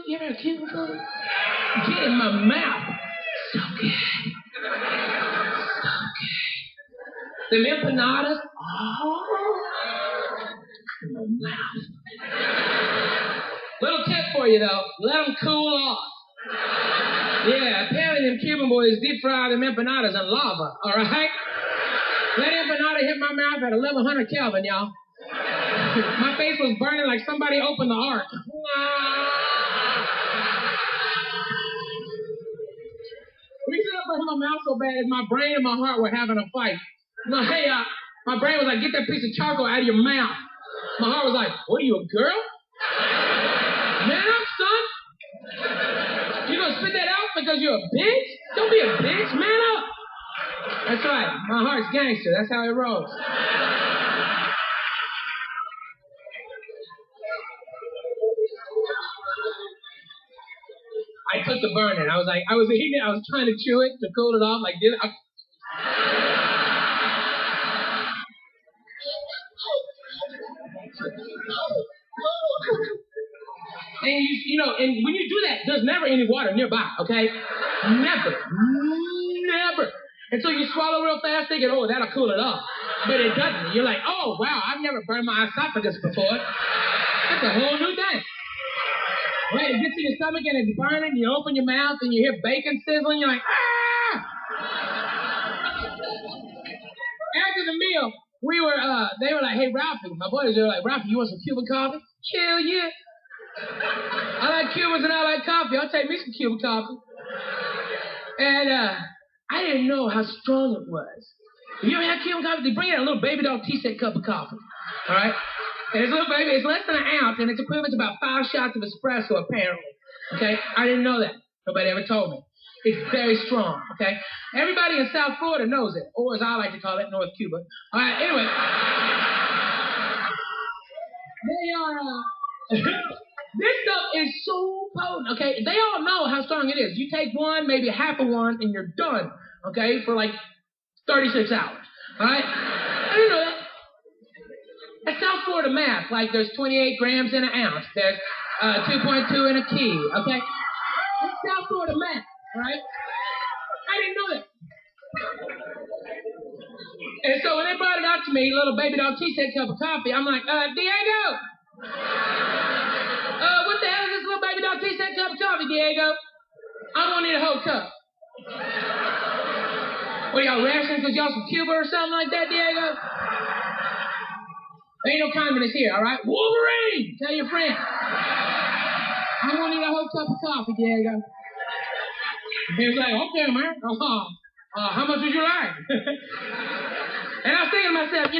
You ever had Cuban food? Get in my mouth. So good. So good. The empanadas. Oh. In my mouth. Little tip for you, though. Let them cool off. Yeah, apparently them Cuban boys deep fry them empanadas in lava, all right? That empanada hit my mouth at 1100 Kelvin, y'all. My face was burning like somebody opened the ark. Reason I burned my mouth so bad is my brain and my heart were having a fight. My brain was like, get that piece of charcoal out of your mouth. My heart was like, what are you, a girl? Man up, son. You gonna spit that out because you're a bitch? Don't be a bitch, man up. That's right. My heart's gangster. That's how it rolls. I took the burning. I was eating it. I was trying to chew it to cool it off like this. And and when you do that, there's never any water nearby, okay? Never. And so you swallow real fast thinking, oh, that'll cool it off. But it doesn't. You're like, oh, wow, I've never burned my esophagus before. That's a whole new thing. Right, it gets in your stomach and it's burning. You open your mouth and you hear bacon sizzling. You're like, ah! After the meal, they were like, hey, Ralphie. My boys were like, Ralphie, you want some Cuban coffee? Hell yeah. I like Cubans and I like coffee. I'll take me some Cuban coffee. And I didn't know how strong it was. If you ever had Cuban coffee, they bring in a little baby dog tea set cup of coffee. All right? And it's a little baby, it's less than an ounce, and it's equivalent to about 5 shots of espresso, apparently. Okay? I didn't know that. Nobody ever told me. It's very strong, okay? Everybody in South Florida knows it, or as I like to call it, North Cuba. All right, anyway. They are, this stuff is so potent, okay? They all know how strong it is. You take one, maybe half of one, and you're done, okay, for like 36 hours, all right? I didn't know that. That's South Florida math, like there's 28 grams in an ounce. There's 2.2 in a key, okay? That's South Florida math, right? I didn't know that. And so when they brought it out to me, little baby dog tea set cup of coffee, I'm like, Diego! What the hell is this little baby dog tea set cup of coffee, Diego? I'm gonna need a whole cup. What, y'all rationing because y'all from Cuba or something like that, Diego? There ain't no communists here, all right? Wolverine! Tell your friend. I'm going to need a whole cup of coffee, Diego. He was like, okay, man. How much would you like? And I was thinking to myself,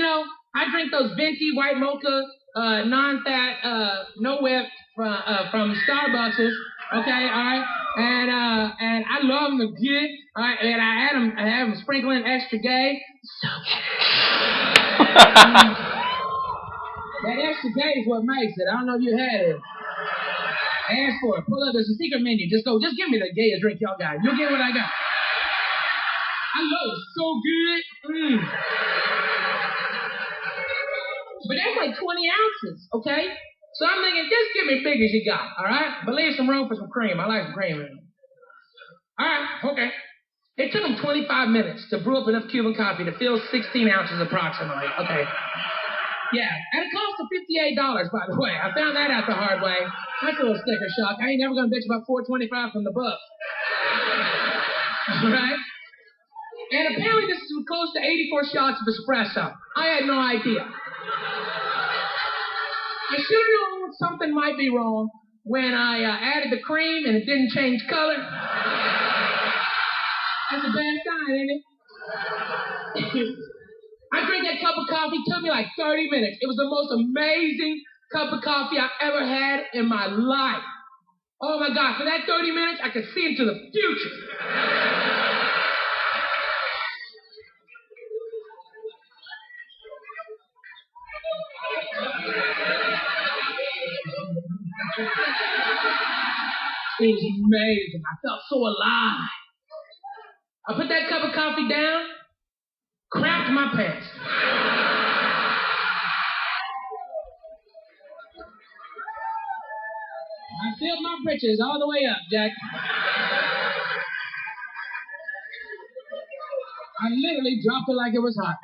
I drink those venti white mocha, non-fat, no whip from Starbucks, okay, all right? And I love them to get, all right? And I have them sprinkling extra gay. So that extra gay is what makes it. I don't know if you had it. Ask for it. Pull up. There's a secret menu. Just give me the gayest drink y'all got. You'll get what I got. I love it. So good. But that's like 20 ounces, okay? So I'm thinking, just give me big as you got, all right? But leave some room for some cream. I like some cream in it. All right, okay. It took them 25 minutes to brew up enough Cuban coffee to fill 16 ounces approximately. Okay. Yeah, and it cost them $58, by the way. I found that out the hard way. That's a little sticker shock. I ain't never gonna bitch about $4.25 from the book. All right? And apparently this is close to 84 shots of espresso. I had no idea. I should have known something might be wrong when I added the cream and it didn't change color. That's a bad sign, ain't it? I drank that cup of coffee. It took me like 30 minutes. It was the most amazing cup of coffee I've ever had in my life. Oh, my God. For that 30 minutes, I could see into the future. It was amazing. I felt so alive. I put that cup of coffee down, crapped my pants. I filled my britches all the way up, Jack. I literally dropped it like it was hot.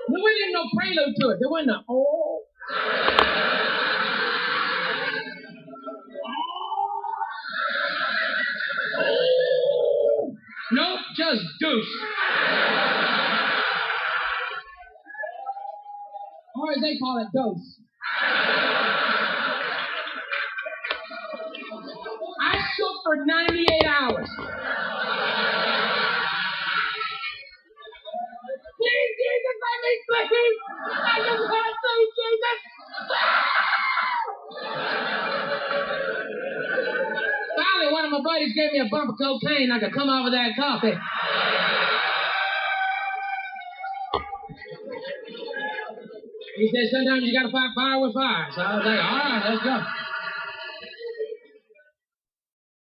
There wasn't no prelude to it. There wasn't a oh. Nope, just deuce. Or as they call it, dose. I shook for 98 hours. Please, Jesus, let me sleep. I just want to sleep, Jesus. Finally, one of my buddies gave me a bump of cocaine. I could come off of that coffee. He said, sometimes you got to fight fire with fire. So I was like, all right, let's go.